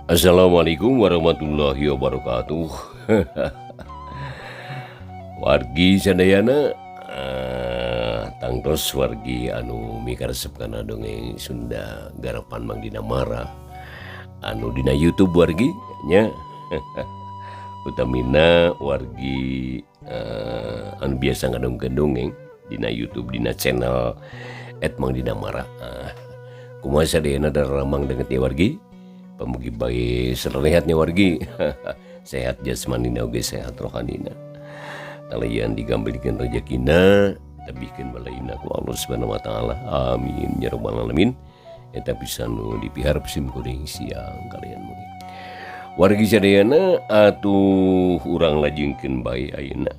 Assalamualaikum warahmatullahi wabarakatuh. Wargi sadayana tangtos wargi anu mikaresepkeun dongeng Sunda garapan Mang Dina Mara anu dina YouTube wargi nya. Utamina wargi anu biasa ngadongkeun dongeng dina YouTube dina channel @Mang Dina Mara. Kumaha sadayana daramang dengan ya wargi? Pamugi bae serehatnya wargi. Sehat jasmanina oge sehat rohanina. Talian digambelikeun rezekina, tabikeun balaina ku Allah Subhanahu wa taala. Amin ya rabbal alamin. Eta pisan nu dipihar sim kuring siang kalian mugi. Wargi sadayana atuh urang lajengkeun bae ayeuna.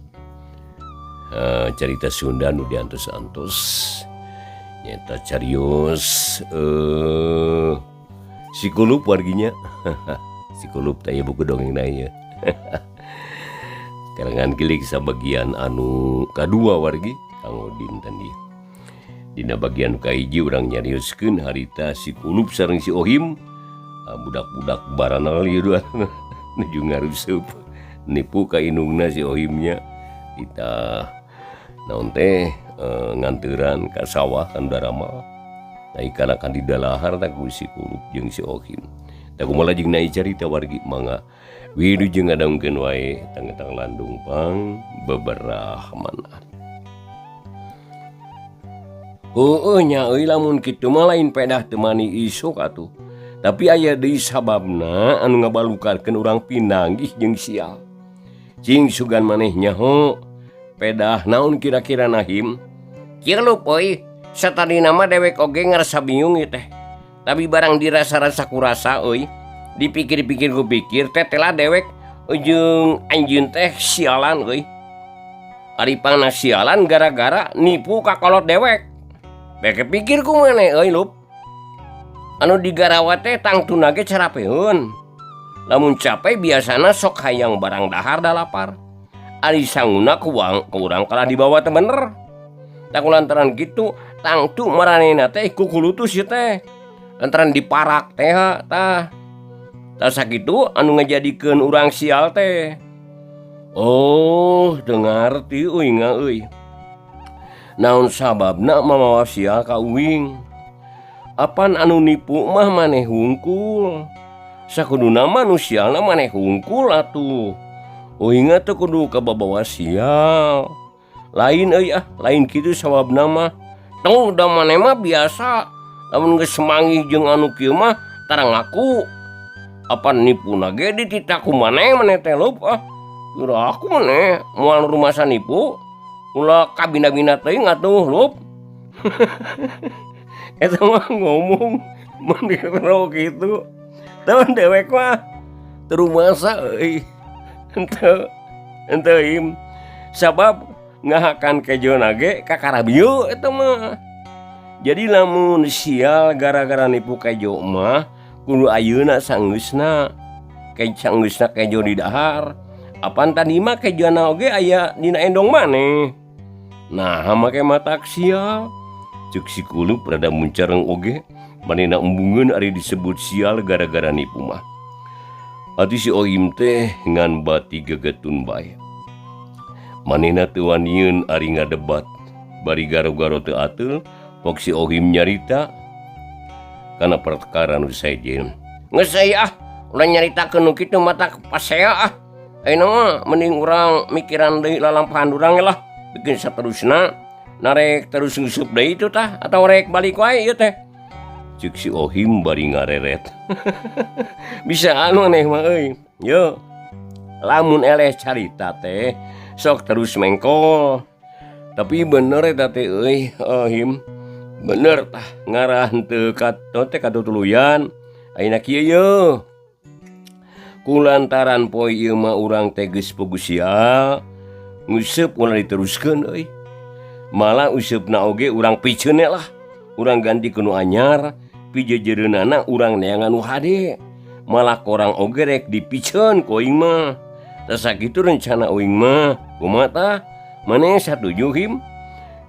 Carita Sunda nu diantos-antos. Nyata carios Sikulup warginya. Sikulup taya buku dongeng naya. Karangan kilik sabagian anu kadua wargi Kang Odin tadi. Dina bagian kahiji urang nyarioskeun harita Sikulup sareng si Ohim. Budak-budak barana lieu nuju ngaruseup. Nipu ka indungna si Ohimnya. Kita naon teh nganteuran ka sawah kan daramal. Nai kana kan di dalahar tak ku Sikulup jeung si Ohim. Tak kumaha jeung nai carita wargi mangga wilujeng ngadongkeun wae tang-tang landung pang beberahmana. Heueuh nya euy lamun kitu mah lain pedah teu mani isuk atuh. Tapi aya deui sababna anu ngabalukarkeun urang pinanggih jeung sial. Cing sugan maneh nyaho pedah naon kira-kira Nahim? Kieu euy. Satadina mah dewek oge ngarasa bingung ieu teh. Tapi barang dirasa-rasa kurasa euy, dipikir-pikir ku pikir teh telah dewek jeung anjeun teh sialan euy. Ari pangna sialan gara-gara nipu ka kolot dewek. Beke pikir ku maneh euy lup. Anu digarawa teh tangtuna ge carapeun. Lamun capek biasana sok hayang barang dahar da lapar. Ari sanguna ku urang kalah dibawa teh bener. Tak lantaran gitu tangtu maranena teh kukulutus ieu teh lantaran diparak teh tah sakitu anu ngajadikeun urang sial teh. Oh dengarti uing euy naon sababna mamawa sial ka uing. Apan anu nipu mah maneh hungkul, sakuduna manusialna maneh hungkul atuh. Uing teh kudu kababawa sial lain euy lain kitu sababna mah. Tong da maneh mah biasa lamun geus semanggih jeung anu kieu mah tara ngaku. Apa nipuna ge ditita ku maneh teh lup kira aku maneh moal rumasa nipu ulah kabina-bina teuing atuh lup. Eta mah ngomong mun diro kitu tahun dewek mah teu rumasa euy. Henteu im sabab ngahakan kejona ge kakarabieu eta mah. Jadi lamun sial gara-gara nipu kejo mah kudu ayeuna sanggeusna kejo di dahar. Apan tadi mah kejona oge aya dina endong maneh. Nah make matak sial ceuk Sikulup rada muncareng oge manehna embungeun ari disebut sial gara-gara nipu mah. Atuh si Ohim teh ngan bati gegetun bae. Manehna teu wanieun ari ngadebat bari garo-garo teu ateul pok si Ohim nyarita kana perkara nu saejeun. Geus ulah nyaritakeun nu kitu mah tak pasea ayeuna mah mending urang mikiran deui lalampahan urang lah bikin saterusna narek terus ngeusup deui itu tah atawa rek balik wae ieu teh. Ceuk si Ohim bari ngareret. Bisa anu aneh mah euy. Yo lamun eleh carita teh sok terus mengkol. Tapi bener eta teh euy Ohim. Bener tah ngarahan teu katutuluyan. Ayeuna kieu yeuh. Kulantaran poe ieu mah urang teh geus puguh sial. Nguseup ulah diteruskeun euy. Malah useupna oge urang piceun lah. Urang ganti ku nu anyar, pijejereunana urang neangan nu hade. Malah korang oge rek dipiceun ku aing mah. Tah sakitu rencana uing mah. Kumaha tah? Maneh satuju Him?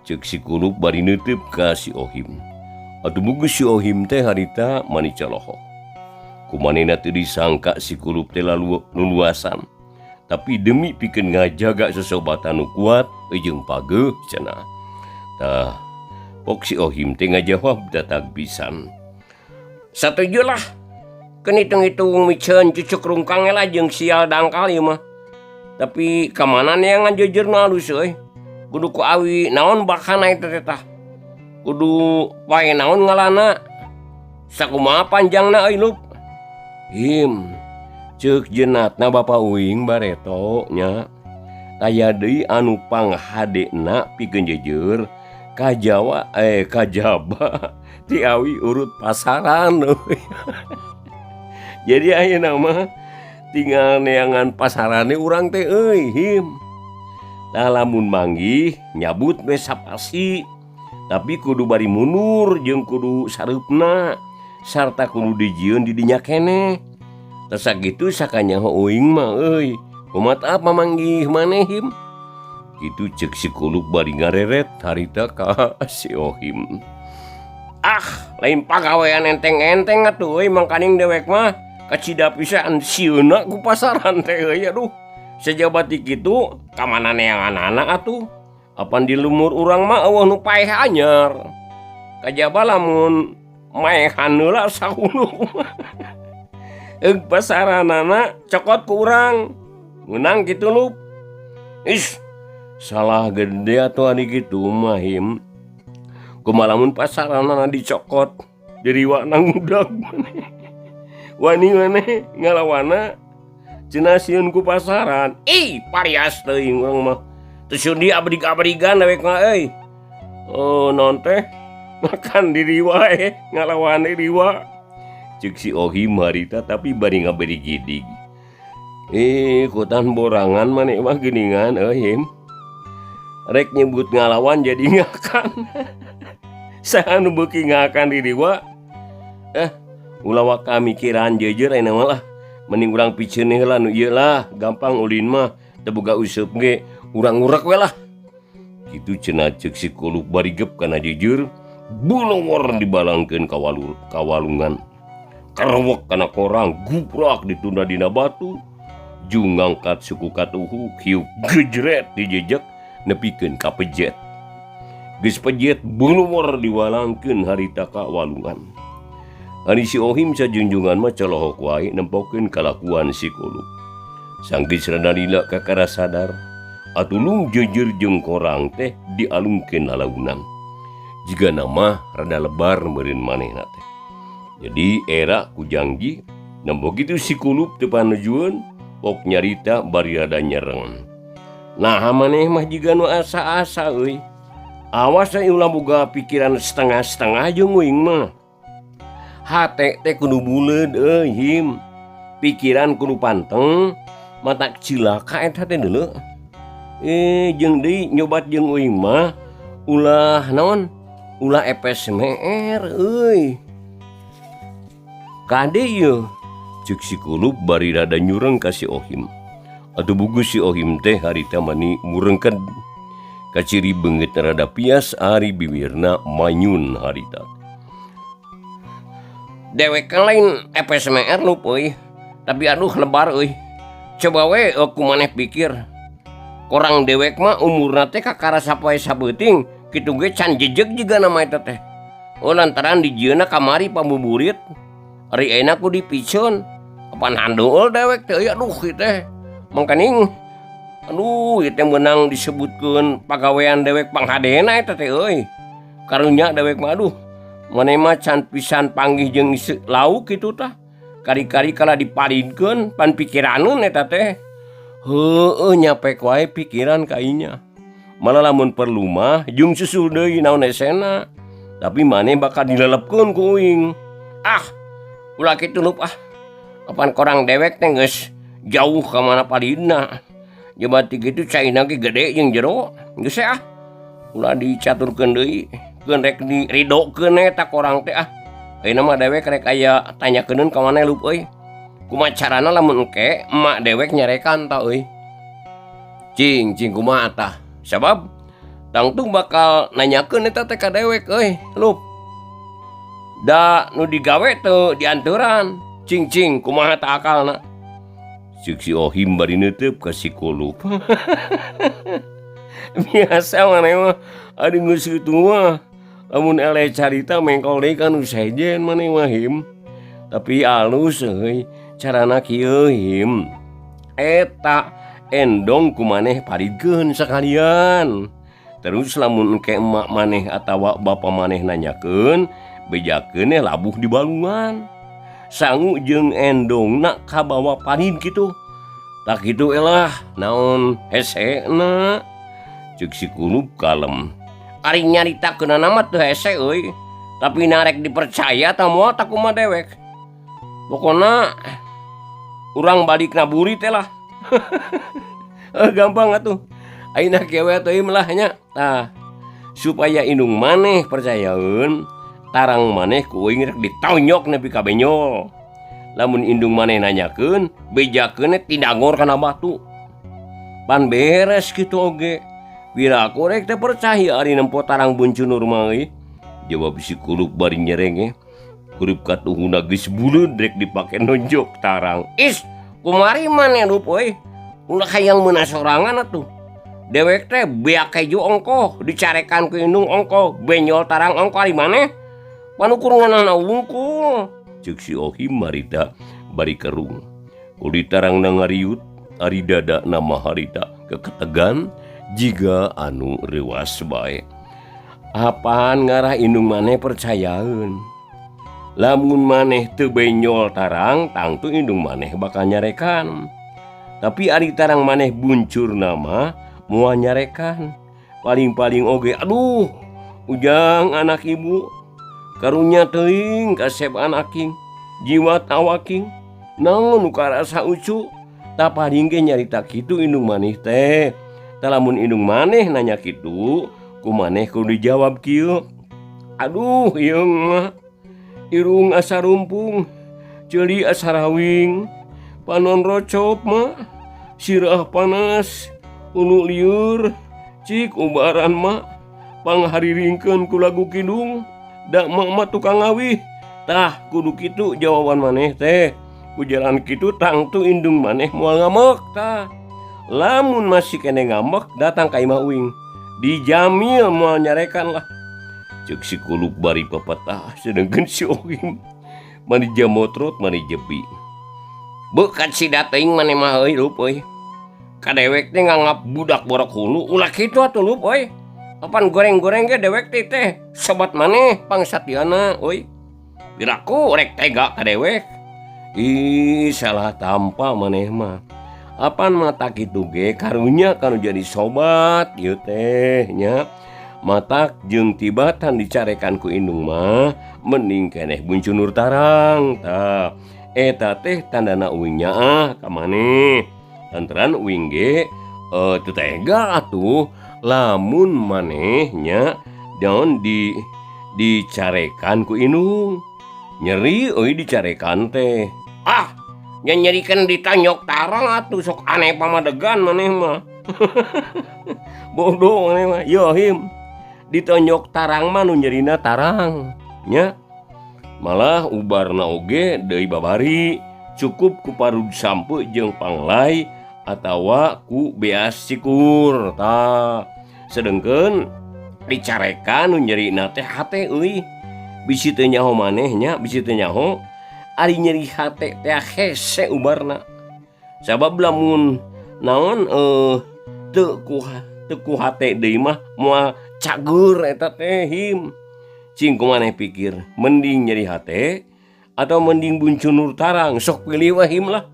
Ceuk Sikulup bari neuteub ka si Ohim. atuh bugus si Ohim teh harita mani colohok. Kumanehna teu disangka si kulup teh luluasan. Tapi demi pikeun ngajaga sesobatan nu kuat jeung pageuh cenah. Tah, pok si Ohim teh ngajawab datag pisan. Satujulah. Keun hitung-hitung miceun cucuk rungkang lah jeung sial dangkal ieu mah. Tapi kamana neangan jejer nu alus euy. Kudu ku awi naon bakana eta teh. Kudu pae naon ngalana. Sakumaha panjangna euy Lup? Him, ceuk jeunatna Bapak Uing bareto nya. Aya deui anu panghadena pikeun jejer kajaba ti awi urut pasaran euy. Jadi ayeuna mah tinggal neangan pasarane urang teh euy Him. Tah lamun manggih nyabut we sapasi. Tapi kudu bari mundur jeung kudu sareupna sarta kudu dijieun di dinya keneh. Tah sakitu sakanyaho Uing mah euy. Kumaha pamanggih maneh Him? Kitu ceuk si Kulup bari ngareret harita ka si Ohim. Lain pagawean enteng-enteng atuh euy mangkaning dewek mah kacida pisan sieuna ku pasaran teh euy aduh. Sajabat ti kitu kamana neangan-anak atuh. Apan di lumur urang mah eueuh nu paeh anyar. Kajaba lamun maehan heula sahulu. Eug pasaranana cokot ku urang. Meunang kitu Lup. Salah gede atuh adi kitu mah Him. Kumaha lamun pasaranana dicokot diriwa nang mudag maneh. Wani maneh ngalawana cenah sieun ku pasaran. Parias teuing urang mah. Teu sudi abrig-abrigan dewek mah euy. Naon teh? Makan diri wae ngalawan diriwa. Ceuk si Ohim harita tapi bari ngaberi gidig. Kutan borangan maneh mah geuningan euy Him. Rek nyebut ngalawan jadi ngakan. Saha nu beuki ngakan diriwa? Ulah kamikiran jejer ayeuna mah lah. Mending urang piceun heula nu ieu lah, gampang ulin mah teu boga useup ge. Urang ngurek we lah. Kitu cenah ceuk si Kulup bari gep kana jejer, bulawar dibalangkeun ka walungan. Karewek kana korang guprak ditunda dina batu. Jung ngangkat suku katuhu hiup gejret dijejek nepikeun ka pejet. Geus pejet bulawar diwalangkeun harita ka walungan. Ari si Ohim sajunjungan mah colohok wae nempokeun kalakuan si Kulup. Sanggeus rada lila kakara sadar. Atulung jejer jeung korang teh dialungkeun lalaunang. Jiga nama rada lebar meureun manehna teh. Jadi era ku janji nempo kitu si Kulup teu panujueun pok nyarita bari rada nyereng. Nah maneh mah jiga nu asa-asa euy. Awas euy ulah boga pikiran setengah-setengah jeung Uing mah. Hate teh kudu buleud euy Him. Pikiran kudu panteng, matak cilaka eta teh deuleu. Jeung deui nyobat jeung Uing mah ulah naon? Ulah epes meer euy. Kade ieu? Ceuk si Kulup bari rada nyureng ka si Ohim. Atuh bugus si Ohim teh harita mani murengked. Kaciri beungeut rada pias ari bibirna manyun harita. Dewek kan lain epes meer Lup euy. Tapi aduh lebar euy. Coba we aku maneh pikir. Korang dewek mah umurna teh kakara sapoe sabeuting, kitu ge can jejeg jiga nama eta teh. Lantaran dijieuna kamari pambuburit. Ari ayeuna ku dipiceun. Kapan handeul dewek teh aduh ieu teh. Mangkaning aduh ieu teh meunang disebutkeun pagawean dewek panghadena eta teh euy. Karunya dewek mah aduh. Maneh mah can pisan panggih jeung lauk kitu tah. Kari-kari kala diparinkeun pan pikiraneun eta teh. Heueuh nyapek wae pikiran ka inya. Malah lamun perlu mah jeung susul deui naon esena. Tapi maneh bakal dilelepkeun ku Uing. Ulah kitu Lup Kapan korang dewek teh geus jauh ka mana palidna. Jabat kitu caina ge gede jeung jero. Geus ulah dicaturkeun deui. Keun rek diridokeun eta korang teh Ayeuna mah dewek rek aya tanyakeun ka maneh Lup euy. Kumaha carana lamun engke emak dewek nyarekan tah euy. Cing kumaha tah? Sabab tangtung bakal nanyakeun eta teh ka dewek euy, Lup. Da nu digawe tuh dianturan cing kumaha tak akalna. Cik si Ohim bari neuteup ka si Kulup. Biasa maneh mah ari geus kitu mah lamun eleh carita mengkol deui kan sejen maneh mah Him. Tapi alus euy carana kieu Him. Eta endong ku maneh paridkeun sakalian. Terus lamun engke emak maneh atawa bapa maneh nanyakeun, bejakeun labuh di balungan. Sangu jeung endongna kabawa parid kitu. Tak kitu elah naon hesena. Ceuk si Kulup kalem. Ari nyaritakeunana mah teu hese euy, tapi narek dipercaya tah moal tak kumaha dewek. Pokona urang balik naburi teh lah. Gampang atuh. Ayeuna kewe teuing lah nya. Tah supaya indung maneh percayaeun, tarang maneh ku euing rek ditonyok nepi ka benyol. Lamun indung maneh nanyakeun, bejakeun tidangor kana batu. Pan beres kitu oge. Wiraku rek teh percaya ari nempo tarang buncunur mah euy. Jawab si Kulup bari nyereng Kurup katuhuna geus buleud rek dipake nonjok tarang. Is, kumari maneh rup euy. Ulah hayang meunah sorangan atuh. Dewek teh beak keju ongkoh, dicarekan ku indung ongkoh, benyol tarang ongkoh ari maneh. Panukur nganana wungkul. Ceuk si Ohim marita bari kerung. Kuli tarang ngariut, ari dada nama harita keketegan jiga anu rewas bae. Apaan ngarah indung maneh percayaeun. Lamun maneh teu benyol tarang, tangtu indung maneh bakal nyarekan. Tapi ari tarang maneh buncur nama moal nyarekan. Paling-paling oge aduh, ujang anak ibu. Karunya teuing kasep anaking, jiwa tawaking. Naon nu karasa ucu, tah paling ge nyarita kitu indung maneh teh. Tah lamun indung maneh nanya kitu, ku maneh kudu dijawab kieu. Aduh, yeung mah. Irung asa rumpung, ceuli asa rawing, panon rocop mah, sirah panas, ulu liur, cik ubaran mah, panghariringkeun ku lagu kidung, da mah tukang ngawih. Tah kudu kitu jawaban maneh teh. Ku jalan kitu tangtu indung maneh moal ngamek tah. Lamun masih kene ngamek datang ka imah uing. Dijamil moal nyarekan lah. Ceuk si Kulup bari papatah sedengkeun si Ohim mani jamotrot mani jebi. Beukat si dating maneh mah euy rup euy. Kadewek teh nganggap budak borok hulu ulah kitu atuh rup euy. Apan goreng-goreng ge dewek teh sobat maneh pangsatiana euy. Biraku rek tega kadewek. Ih salah tampa maneh mah. Apan mata kitu ge karunya kanu jadi sobat ieu teh nya. Matak jeung tibatan dicarekan ku indung mah mending keneh buncunur tarang tah. Eta teh tandana uing nya ka maneh. Lantaran uing ge teu tega atuh lamun maneh nya daon dicarekan ku indung. Nyeri euy dicarekan teh. Ah, nya nyerikeun ditanyok tarang atuh sok aneh pamadegan maneh mah. Bodoh maneh mah. Yo Him. Ditonjok tarang mah nu nyerina tarang nya. Malah ubarna oge deui babari cukup ku parud sampeu jeung panglai atawa ku beas cikur tah. Sedengkeun dicarekan nu nyerina teh hate euy. Bisi teu nyaho maneh nya, bisi teu nyaho ari nyeri hate teh hese ubarna. Sabab lamun naon teu ku hate deui mah moal cager eta teh Him. Cing kumaneh pikir mending nyeri hate atau mending buncunur tarang, sok pilih wah Him lah.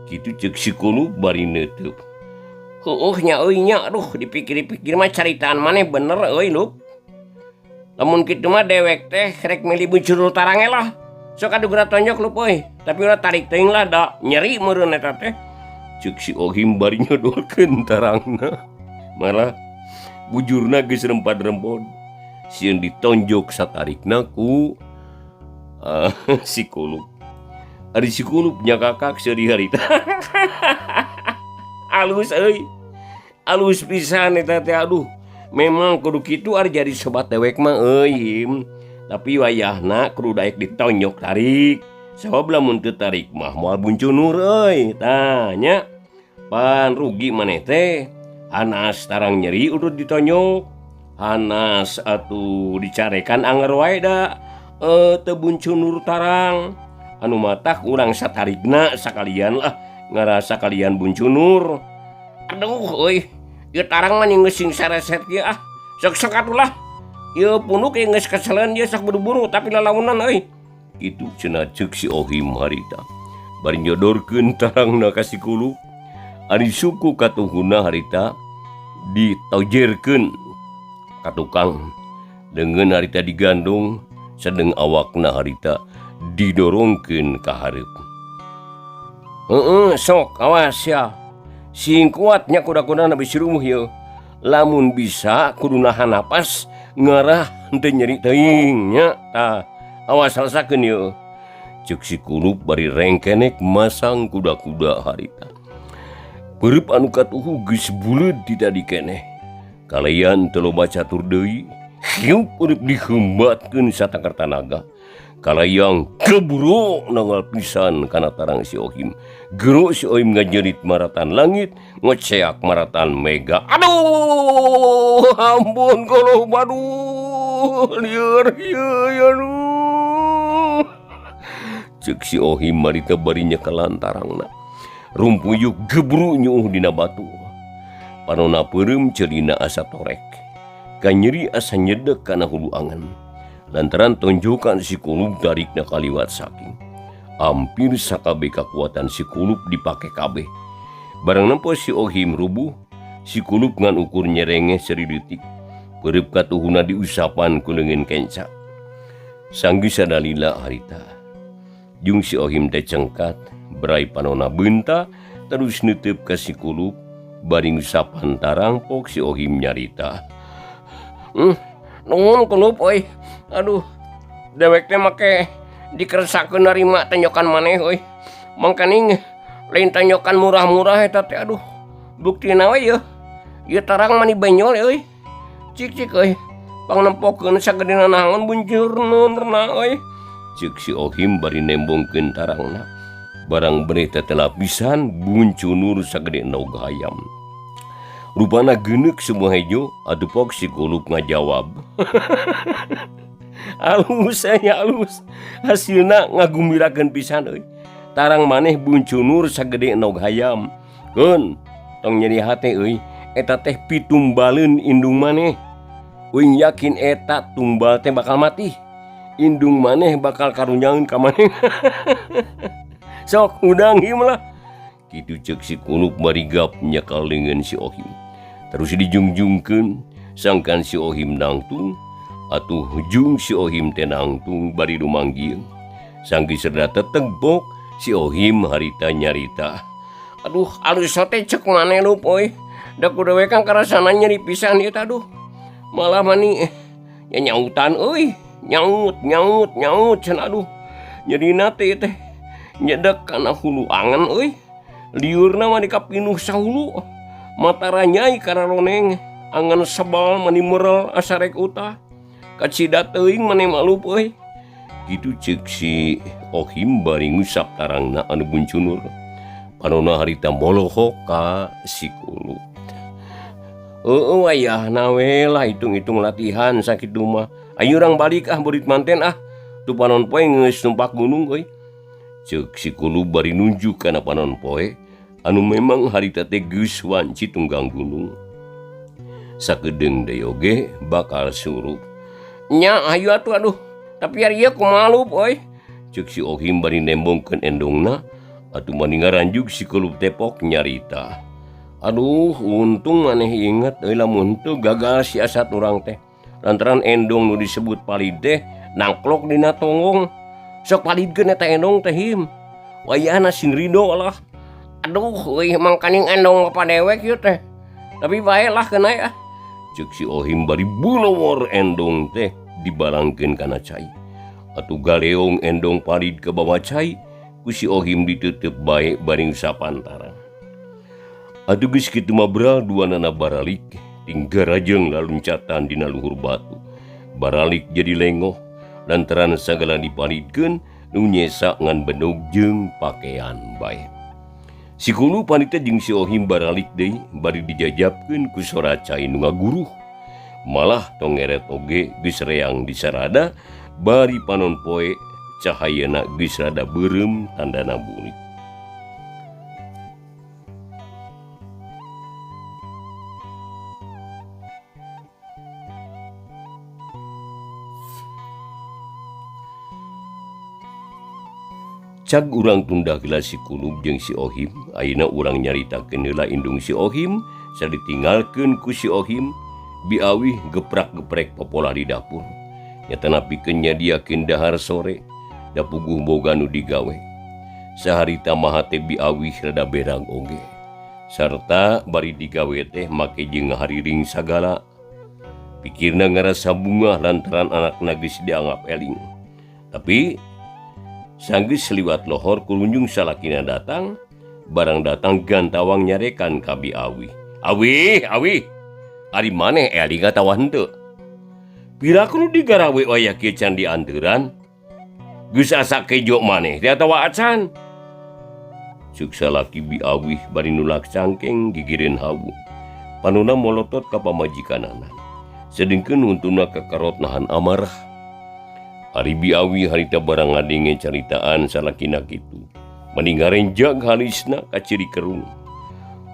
Kitu ceuk si Kulup bari neuteub. Heueuh nya euy nya, aduh dipikir-pikir mah caritaan maneh bener euy Lup. Lamun kitu mah dewek teh rek milih buncunur tarang lah. Sok adu geura tonjok Lup euy, tapi ulah tarik teuing lah da nyeri meureun eta teh. Ceuk si Ohim bari nyodorkeun tarangna. Malah bujurna geus rempad-rempod. Sieun ditonjok satarikna ku si Kulup. Ari si Kulup nya kakak seuri harita. Alus euy. Alus pisan eta teh aduh. Memang kudu kitu ari jadi sobat dewek mah euy Him. Tapi wayahna kudu daek ditonyok tarik. Sabab lamun teu tarik mah moal buncunur euy. Tanya pan rugi maneh teh. Hanas tarang nyeri udud ditonyok. Hanas atuh dicarekan anger wae da teu buncunur tarang. Anu matak urang satarigna sakalian lah ngarasa kalian buncunur. Aduh euy, ieu tarang mah geus sing sareset ieu ah. Sok-sok atulah. Ieu punuk geus keseleun ieu sak buru-buru tapi lalaunan euy. Kitu cenah ceuk si Ohim harita. Bari nyodorkeun tarangna ka si Kulub. Ari suku katuhuna harita ditojerkeun ka tukang. Dengan harita digandung sedeng awakna harita didorongkeun ka hareup. Sok awas ya. Sing kuatnya kuda-kudana bisi rumuh ieu. Lamun bisa kudu nahan napas ngarah henteu nyeri teuing nya. Tah, awas rasakeun ieu. Ceuk si Kulub bari rengkenek masang kuda-kuda harita. Pereup anu katuhu geus buleud di tadi keneh. Kalayan teu loba catur deui, hiup pereup dihembatkeun satakar tanaga. Kalayang keburu nanggal pisan kana tarang si Ohim. Gero si Ohim ngajerit maratan langit, ngoceak maratan mega. Aduh, ampun kalau baduh, lieur aduh. Ceuk si Ohim marita barinya kelantarangna. Rumpuyuk gebru nyuuh dina batu. Panonna peureum ceulina asa torek. Kanyeri asa nyedek kana hulu angan. Lantaran tonjokan si Kulub darikna kaliwat saking. Hampir sakabeh kakuatan si Kulub dipake kabeh. Barang nempo si Ohim rubuh, si Kulub ngan ukur nyerengeh seridetik. Pereup katuhuna diusapan ku leungeun kenca. Sanggeus sadalila harita. Jung si Ohim teh cengkat, berai panonna beunta, terus neuteup ka si Kulub, bari ngusapan tarang pok si Ohim nyarita. Nuhun Kulub euy. Aduh, dewek teh make dikeresakeun narima tanyokan maneh euy. Mangkaning lain tanyokan murah-murah eta teh aduh. Buktina we yeuh. Ieu tarang mani benyol euy. Cik euy. Pangnempokeun sagedena naon buncurna euy. Ceuk si Ohim bari nembongkeun tarangna. Barang benih teh lapisan buncunur sagede naog hayam. Rupana geuneuk semua hejo atuh pok si Kulub ngajawab. Alus aya alus. Hasilna ngagumirakeun pisan euy. Tarang maneh buncunur sagede naog hayam. Keun, tong nyeri hate euy, eta teh pitumbaleun indung maneh. Uing yakin eta tumbal teh bakal mati. Indung maneh bakal karunyangeun ka maneh. Sok udang him lah. Kitu ceuk si Kulub bari gap nyekal leungeun si Ohim. Terus dijungjungkeun sangkan si Ohim nangtung. Atuh jung si Ohim teh nangtung bari rumanggieun. Sanggeus rada tetegbok si Ohim harita nyarita. Aduh, alus teh ceuk maneh lup euy. Da kudewe kang karasana nyeri pisan ieu teh aduh. Malah mani ya nyautan euy. Nyaut cenah aduh. Nyerina teh nyedek kana hulu angan euy. Liurna mah dikapinuh sahulu. Matara nyai kararoneng. Angan sebal mani merel asa rek utah. Kacida teuing maneh malup euy. Kitu ceuk si Ohim bari ngusap tarangna anu buncunur. Panonna harita molohok ka si Kulub. Wayahna we lah hitung-hitung latihan sakitu mah. Ayo urang balik ah beurit manten ah. Tu panon poe geus numpak gunung euy. Ceuk si Kulub bari nunjuk kana panon poe anu memang harita teh geus wanci tunggang gunung. Sakedeung deui oge bakal surup. Nya ayo atuh aduh. Tapi ari ieu kumaha lup euy. Ceuk si Ohim bari nembongkeun endongna atuh mani ngaranjuk si Kulub tepok nyarita. Aduh, untung maneh inget euy lamun teu gagal si asat urang teh. Lantaran endong nu disebut palid teh nangklok dina tonggong. Sok palidkeun eta endong teh him. Wayahna sin rido lah. Aduh, euy mangkaning endong apa dewek ieu teh. Tapi bae lah keuna ah. Ceuk si Ohim bari bulawor endong teh dibalangkeun kana cai. Atuh galeong endong palid ke bawah cai, ku si Ohim diteuteub bae bari ngusapan tarang. Atuh geus kitu mah beral duanana baralik, tinggal rajeng laluncatan dina luhur batu. Baralik jadi lengoh, lantaran sagala dipalidkeun nu nyesa ngan benug jeung pakaian bae. Si Kulu panita jeung si Ohim baralik deui bari dijajabkeun ku sora cai nu ngaguruh. Malah tongeret oge geus reang di sarada bari panon poe cahayana geus rada beureum tandana bulik. Cag urang tunda heula si Kulub jeung si Ohim, ayeuna urang nyaritakeun heula indung si Ohim sari ditinggalkeun ku si Ohim biawih geprak-geprek popola di dapur. Nyata napikeun nyadiakeun dahar sore da puguh boga nu digawe. Saharita maha teh biawih rada berang oge. Sarta bari digawe teh make jeung ngahariring sagala. Pikirna ngarasa bungah lantaran anakna geus dianggap eling. Tapi sanggeus seliwat lohor kulunjung salakina datang, barang datang gantawang nyarekan ka biawih. Awih, ari maneh eling atawa henteu? Piraku nu digarawe waya kieu can dianteuran? Geus asa kejo maneh teh atawa acan? Ceuk salaki biawih bari nulak cangkeng gigireun hawu. Panuna molotot ka pamajikanana. Sedengkeun untuna kakarot nahan amarah. Ari biawih harita barang ngadenge caritaan salakina kitu. Mending ngarenjag halisna ka ciri kerung.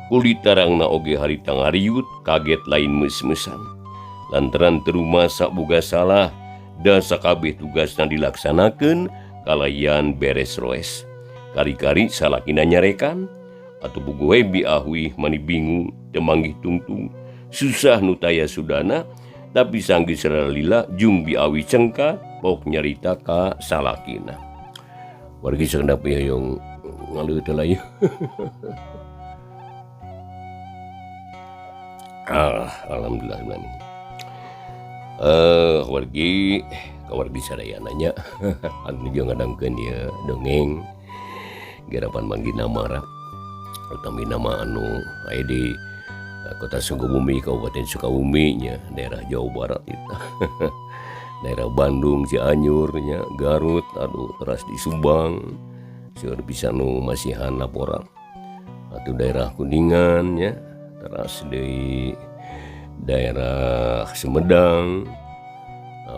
Kulit tarangna oge harita ngariut kaget lain mes-mesan. Lantaran terumasa boga salah da sakabeh tugasna dilaksanakeun kalayan beres roes. Kari-kari salakina nyarekan atuh bugoe biawih mani bingung teu manggih tungtung. Susah nu taya sudana tapi sanggeus lila jung biawih cengka pok nyarita ka salakina. Wargi sakna piayong ngaleuh teh layu. Alhamdulillah nani. Wargi kawargi sadayana nya anu jeung ngadangkeun ieu dongeng garapan manggina marah utami nama anu aya di Kota Sukabumi, Kabupaten Sukabumi nya, daerah Jawa Barat itu. Daerah Bandung, Cianjur nya, Garut, aduh teras di Subang. Seueur bisa nu masihan laporan. Atuh daerah Kuningan nya, teras di daerah Sumedang,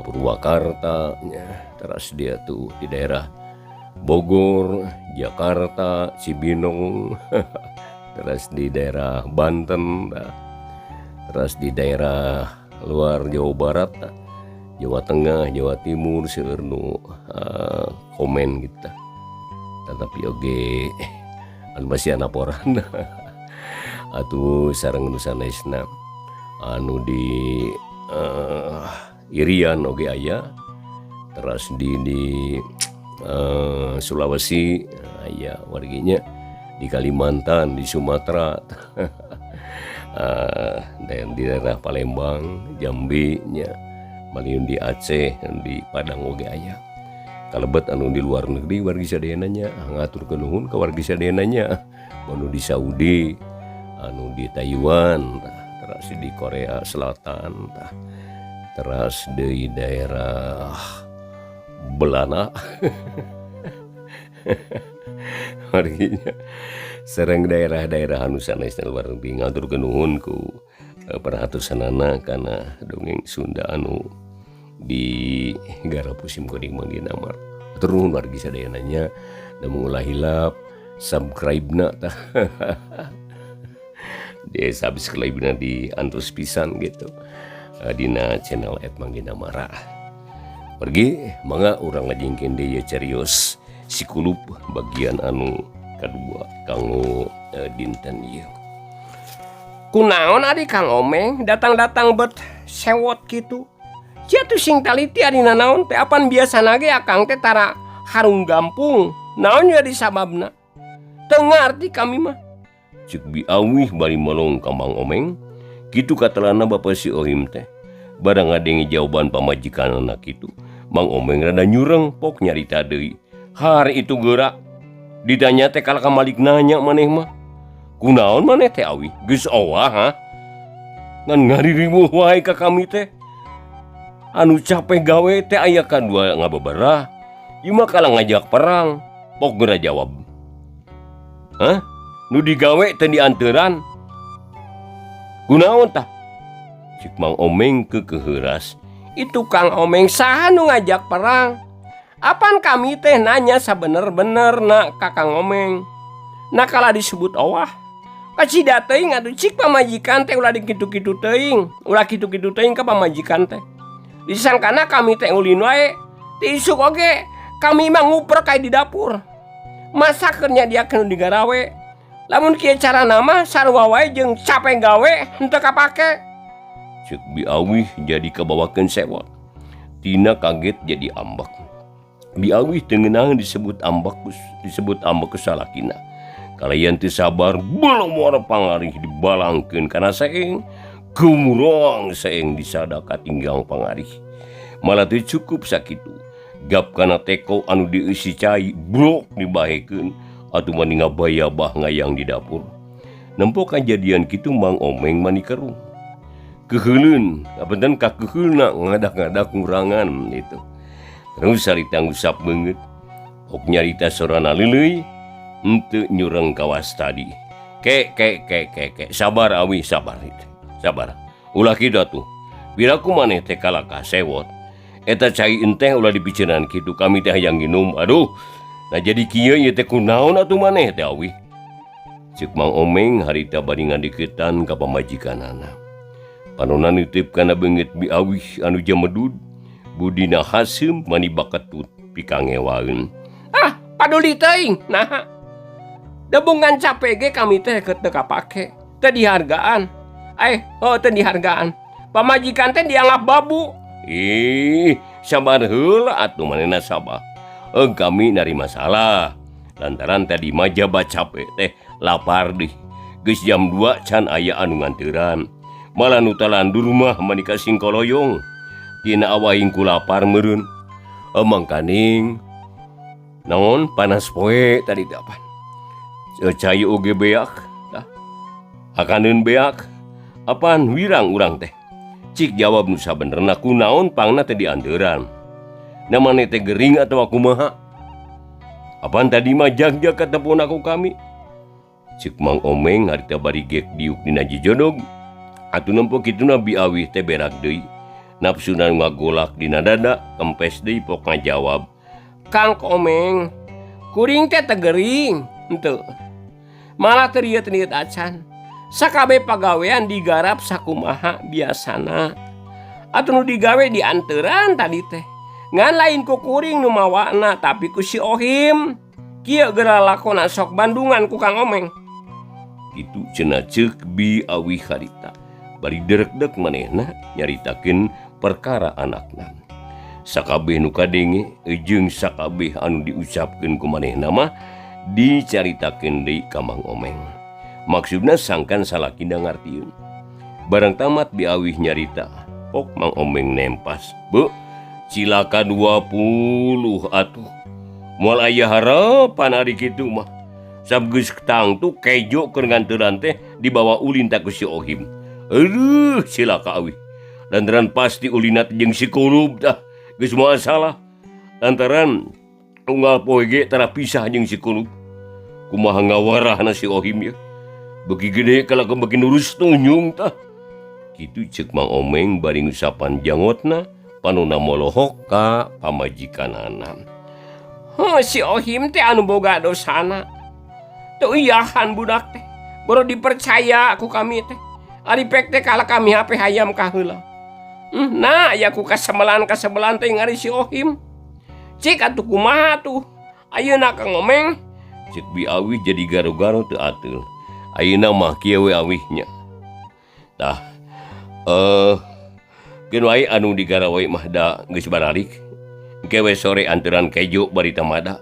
Purwakarta nya, teras dia tuh di daerah Bogor, Jakarta, Cibinong. Terus di daerah Banten, terus di daerah luar Jawa Barat, Jawa Tengah, Jawa Timur, seueur nu komen gitu. Tetapi oge anu masih laporan atuh sareng nu sanesna anu di Irian oge aya, terus di Sulawesi aya warginya. Di Kalimantan, di Sumatera, dan di daerah Palembang, Jambi, nya, Maliun di Aceh, di Padang oge aya. Kalebet anu di luar negeri wargi sadayana nya ngaturkeun nuhun ka wargi sadayana nya. Anu di Saudi, anu di Taiwan, terus di Korea Selatan, terus di daerah Belanda. Warginya sareng daerah-daerah anu sanesna luar negeri ngaturkeun nuhun ku perhatosanana kana dongeng Sunda anu di garap musim koding manggina mar. Atur nuhun wargi sadayana nya da mengulah hilap subscribe-na tah. Di subscribe-na di antus pisan gitu. Dina channel @manggina mara. Pergi mangga urang ngajingkeun deui carios si Kulub bagian anu kedua kanggo dinten ieu. Kunaon ari Kang Omeng datang-datang bet sewot kitu? Cia tuh sing taliti ari nanaon teh apan biasana ge akang teh tara harung gampung. Naon jadi sababna? Teu ngarti kami mah. Ceuk biawih bari melong ka Mang Omeng, kitu katelana Bapak si Ohim teh. Barang ngadenge jawaban pamajikanana kitu, Mang Omeng rada nyureng pok nyarita deui. Hari itu gerak ditanya teh kala kamalik nanya maneh mah kunaon maneh teh awi geus owah ha ngan ngaririmuh wae ka kami teh anu capek gawe teh aya kadua ngabeberah. Ieu mah kalah ngajak perang. Pok geura jawab. Hah? Nu digawe teh dianteuran. Kunaon tah? Cik Mang Omeng kekeuheuras. Itu Kang Omeng saha nu ngajak perang? Apan kami teh nanya sabener-bener na ka Kang Omeng. Nah kala disebut owah. Kacida teuing atuh cik pamajikan teh ulah dikitu-kitu teuing. Ulah kitu-kitu teuing ka pamajikan teh. Disangkana kami teh ulin wae. Ti isuk oge kami mah nguper kae di dapur. Masakeun nyadiakeun digarawe. Lamun kieu cara nama sarua wae jeung capek gawe henteu kapake. Ceuk Biawih jadi kabawakeun sewot. Tina kaget jadi ambek. Biawih teu ngeunang disebut ambek ku salakina. Kalayan teu sabar belum wara pangarih dibalangkeun kana saeng geumurong saeng disadaka tinggang pangarih. Malah teu cukup sakitu. Gap kana teko anu dieusi cai brok dibahekeun atuh mani ngabayabah ngayang di dapur. Nempo kajadian kitu Mang Omeng mani kerung. Keheuleun, apunten kakeuheulna ngadak-ngadak ngurangan itu. Terus sarita ngusap beungeut. Ok nyarita sorana leuleuy. Henteu nyureng kawas tadi. Ke. Sabar awi, sabar. Sabar. Ulah kitu atuh. Biraku maneh teh kalaka sewot. Eta cai enteh ulah dipiceunan kitu kami teh hayang nginum. Aduh. Nah jadi kieu ieu teh kunaon atuh maneh teh awi. Ceuk Mang Omeng harita bari ngadeuketan ka pamajikanana. Panonna nitip kana beungeut Biawih anu jamedud. Budina Haseum mani baketut pikangewaeun. Ah, paduli teuing. Nah. Debungan capek ge kami teh teu kapake. Teu dihargaan. Teu dihargaan. Pamajikan teh dianggap babu. Sabar heula atuh manehna sabar. Kami nari masalah. Lantaran tadi mah jabat capek teh lapar deh. Geus jam 2 can aya anu nganteuran. Malah nu talandur mah mani ka singkoloyong. Tina awahing ku lapar meureun. Mangkaning naon panas poe tadi teh apa? Cai oge beak, tah. Hakaneun beak, apaan wirang urang teh. Cik jawab nu sabenerna kunaon pangna teh dianteuran. Na maneh teh gering atawa kumaha? Apaan tadi mah jag-jag katepun aku kami. Cik Mang Omeng harita bari gek diuk dina jijodog. Atuh nempo kituna Biawih teh berak deui. Nafsuna ngagolak dina dada, kempes deui pok ngajawab. Kang Omeng, kuring teh teu gering, henteu. Malah teriut-teriut acan. Sakabeh pagawean digarap sakumaha biasana. Atuh nu digawe dianteuran tadi teh. Ngan lain ku kuring nu mawana tapi ku si Ohim. Kieu geura lakona sok Bandungan ku Kang Omeng. Kitu cenah ceuk Biawih harita. Bari derek-dek manehna nyaritakeun perkara anakna. Sakabeh nu kadenge jeung sakabeh anu diucapkeun ku manehna mah dicaritakeun deui ka Mang Omeng. Maksudna sangkan salakina ngartieun. Barang tamat Biawih nyarita, pok Mang Omeng nempas. Beuh, cilaka 20 atuh. Moal aya harapan ari kitu mah. Sabgeus tangtu kejo keur nganteuran teh dibawa ulin ta ku si Ohim. Aduh, cilaka awi. Lantaran pasti ulinat jeung si Kulub dah. Geus moal salah. Lantaran unggal poe ge tara pisah jeung si Kulub. Kumaha ngawarahna si Ohim ya. Beuki gede kalau beuki nurus tunyung tah. Kitu ceuk Mang Omeng bari ngusapan jangotna panonna molohok ka pamajikanana. Si Ohim teh anu boga dosana. Teu iyahan budak teh. Baru dipercaya ku kami teh. Ari pek teh kala kami hape hayam ka heula. Nah, aya ku kasebelan teh ngari si Ohim. Cik atuh kumaha tuh? Ayeuna Kang Omeng. Cik Biawih jadi garo-garo teu ateul. Ayeuna mah kieu we awihnya. Tah. Keun wae anu digarawe mah da geus baralik. Engke we sore anteuran kejo bari tamada.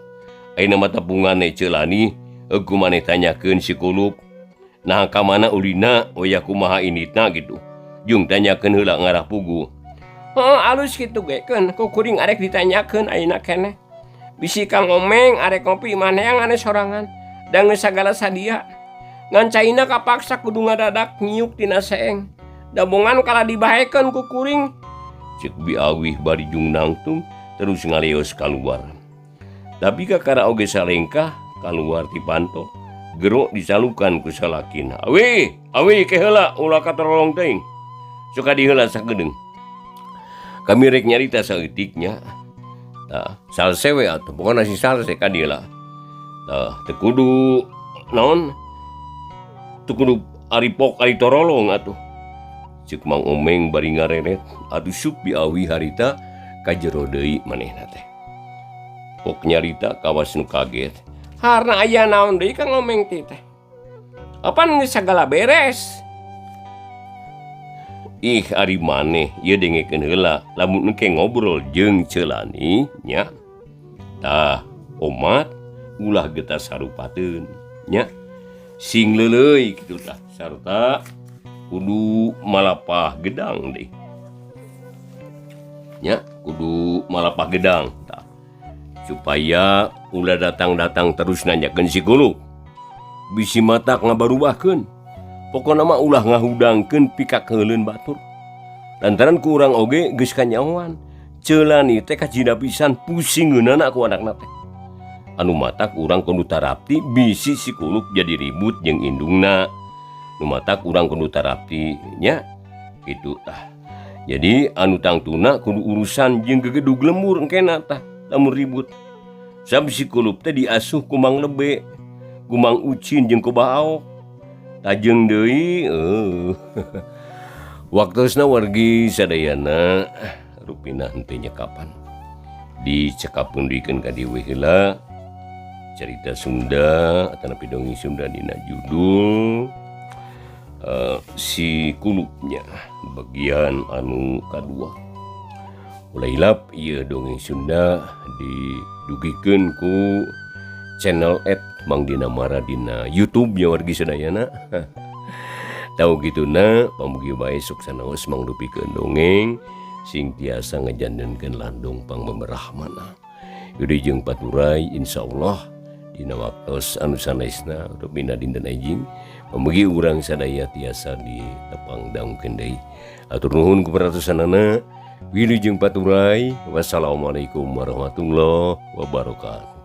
Ayeuna mah tepungane ceulani, ku maneh tanyakeun si Kulub. Nah ka mana ulina oya kumaha initna gitu. Jung tanyakeun heula ngarah pugu. Alus kitu ge keun ku kuring arek ditanyakeun ayeuna keneh. Bisi Kang Omeng arek ngopi maneh yang ane sorangan. Da geus sagala sadia. Ngan caina kapaksa kudu ngadadak nyiuk tina seeng. Dabongan kala dibahekeun ku kuring Cek biawih bari jung nangtung terus ngaleos keluar. Tapi kakara oge salengkah keluar ti panto. Gerok disalukan ku salakin. Awi keheula ulah katerolong teuing. Suka diheula sagedeng. Kami rek nyarita saeutiknya. Tah, salse we atuh. Pokona si salse ka dieu lah. Tah, teu kudu naon? Teu kudu ari pok ari torolong atuh. Ceuk Mang Omeng bari ngareret atuh sup biawi harita ka jero deui manehna teh. Pok nyarita kawas nu kaget. Harna aya naon deui Kang Omeng teh. Apaan geus sagala beres? Ih ari maneh ieu dengekeun heula lamun engke ngobrol jeung Ceulani nya. Tah, omat ulah getas sarupateun nya. Sing leuleuy kitu tah sarta kudu malapah gedang deui. Nya, kudu malapah gedang tah. Supaya ulah datang-datang terus nanyakeun si Kuluk. Bisi matak ngabarubahkeun. Pokona mah ulah ngahudangkeun pikak heuleun batur. Lantaran ku urang oge geus kanyahoan. Ceulani teh kajina pisan pusingeunana ku anakna teh. Anu matak urang kudu tarapti bisi si Kuluk jadi ribut jeung indungna. Nu matak urang kudu tarapti nya kitu tah. Jadi anu tangtuna kudu urusan jeung gegedug lembur engkena tah lamun ribut. Sab si Kuluk teh diasuh ku Mang Lebe, ku Mang Ucin jeung ku Baok. Tajeng deui waktosna wargi sadayana rupina henteu nyekapan. Dicekapkeun dikeun ka dieu heula carita Sunda atanapi dongeng Sunda dina judul si Kuluknya bagian anu kadua. Ulah hilap ieu dongeng Sunda didugikeun ku channel Mang Dina Mara dina YouTube-nya wargi sadayana. Tahu gituna pamugi bae sok sanaos mangdupikeun dongeng sing tiasa ngajandenkeun landung pangmemerahmana. Yudi jeung paturai insyaallah dina waktos anu sanesna rupina dinten enjing pamugi urang sadaya tiasa ditepang daungkeun deui. Atur nuhun ku paratosanana. Wilujeng paturai. Wassalamualaikum warahmatullahi wabarakatuh.